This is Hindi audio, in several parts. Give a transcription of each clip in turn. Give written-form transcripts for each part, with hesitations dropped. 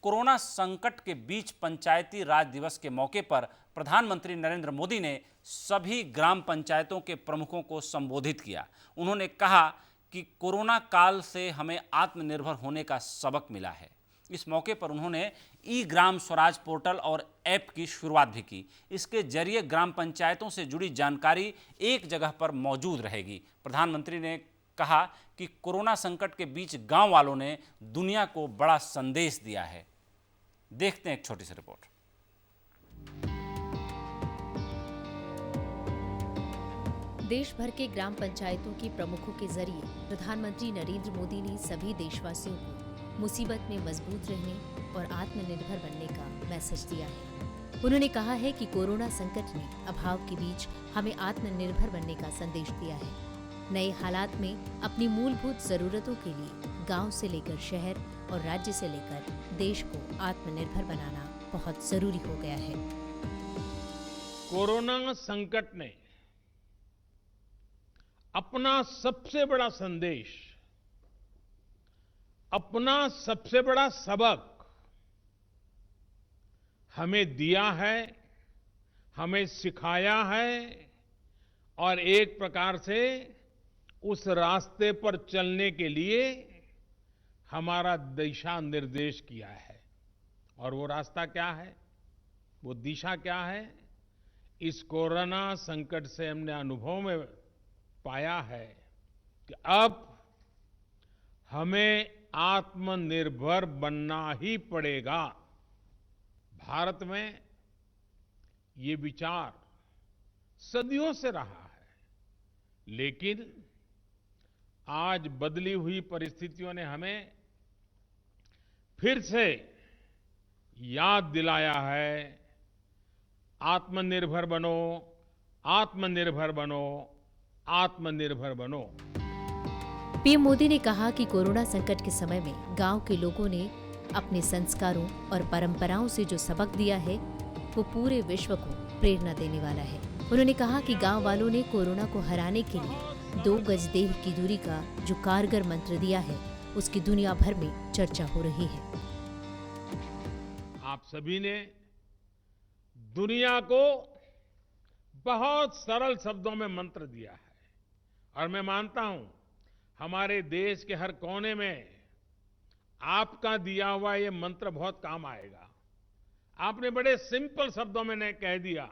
कोरोना संकट के बीच पंचायती राज दिवस के मौके पर प्रधानमंत्री नरेंद्र मोदी ने सभी ग्राम पंचायतों के प्रमुखों को संबोधित किया। उन्होंने कहा कि कोरोना काल से हमें आत्मनिर्भर होने का सबक मिला है। इस मौके पर उन्होंने ई ग्राम स्वराज पोर्टल और ऐप की शुरुआत भी की। इसके जरिए ग्राम पंचायतों से जुड़ी जानकारी एक जगह पर मौजूद रहेगी। प्रधानमंत्री ने कहा कि कोरोना संकट के बीच गांव वालों ने दुनिया को बड़ा संदेश दिया है। देखते हैं एक छोटी सी रिपोर्ट। देश भर के ग्राम पंचायतों के प्रमुखों के जरिए प्रधानमंत्री नरेंद्र मोदी ने सभी देशवासियों को मुसीबत में मजबूत रहने और आत्मनिर्भर बनने का मैसेज दिया है। उन्होंने कहा है कि कोरोना संकट ने अभाव के बीच हमें आत्मनिर्भर बनने का संदेश दिया है। नए हालात में अपनी मूलभूत जरूरतों के लिए गांव से लेकर शहर और राज्य से लेकर देश को आत्मनिर्भर बनाना बहुत जरूरी हो गया है। कोरोना संकट ने अपना सबसे बड़ा संदेश, अपना सबसे बड़ा सबक हमें दिया है, हमें सिखाया है और एक प्रकार से उस रास्ते पर चलने के लिए हमारा दिशा निर्देश किया है। और वो रास्ता क्या है, वो दिशा क्या है? इस कोरोना संकट से हमने अनुभव में पाया है कि अब हमें आत्मनिर्भर बनना ही पड़ेगा। भारत में ये विचार सदियों से रहा है, लेकिन आज बदली हुई परिस्थितियों ने हमें फिर से याद दिलाया है, आत्मनिर्भर बनो, आत्मनिर्भर बनो, आत्मनिर्भर बनो। पीएम मोदी ने कहा कि कोरोना संकट के समय में गांव के लोगों ने अपने संस्कारों और परंपराओं से जो सबक दिया है वो पूरे विश्व को प्रेरणा देने वाला है। उन्होंने कहा कि गांव वालों ने कोरोना को हराने के लिए 2 गज देह की दूरी का जो कारगर मंत्र दिया है उसकी दुनिया भर में चर्चा हो रही है। आप सभी ने दुनिया को बहुत सरल शब्दों में मंत्र दिया है और मैं मानता हूं हमारे देश के हर कोने में आपका दिया हुआ ये मंत्र बहुत काम आएगा। आपने बड़े सिंपल शब्दों में ने कह दिया,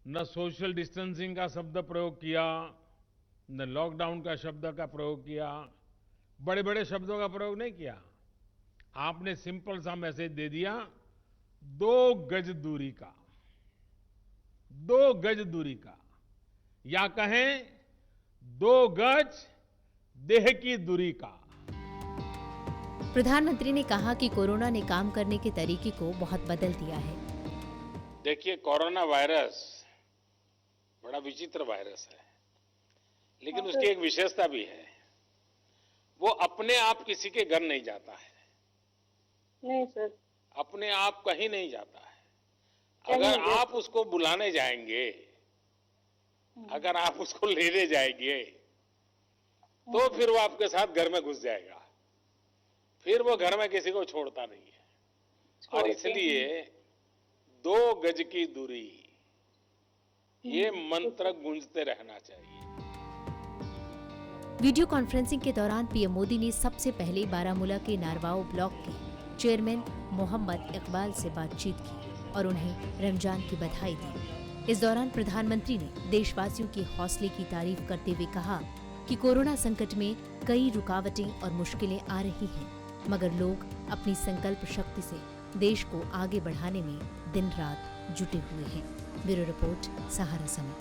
न सोशल डिस्टेंसिंग का शब्द प्रयोग किया, न लॉकडाउन का शब्द का प्रयोग किया, बड़े बड़े शब्दों का प्रयोग नहीं किया। आपने सिंपल सा मैसेज दे दिया, 2 गज दूरी का, 2 गज दूरी का, या कहें 2 गज देह की दूरी का। प्रधानमंत्री ने कहा कि कोरोना ने काम करने के तरीके को बहुत बदल दिया है। देखिए, कोरोना वायरस बड़ा विचित्र वायरस है, लेकिन उसकी एक विशेषता भी है, वो अपने आप किसी के घर नहीं जाता है। नहीं सर, अपने आप कहीं नहीं जाता है। अगर आप उसको बुलाने जाएंगे, अगर आप उसको लेने जाएंगे, तो फिर वो आपके साथ घर में घुस जाएगा। फिर वो घर में किसी को छोड़ता नहीं है। और इसलिए 2 गज की दूरी, ये मंत्र गूंजते रहना चाहिए। वीडियो कॉन्फ्रेंसिंग के दौरान पीएम मोदी ने सबसे पहले बारामूला के नारवाओ ब्लॉक के चेयरमैन मोहम्मद इकबाल से बातचीत की और उन्हें रमजान की बधाई दी। इस दौरान प्रधानमंत्री ने देशवासियों के हौसले की तारीफ करते हुए कहा कि कोरोना संकट में कई रुकावटें और मुश्किलें आ रही हैं, मगर लोग अपनी संकल्प शक्ति से देश को आगे बढ़ाने में दिन रात जुटे हुए हैं। ब्यूरो रिपोर्ट, सहारा समय।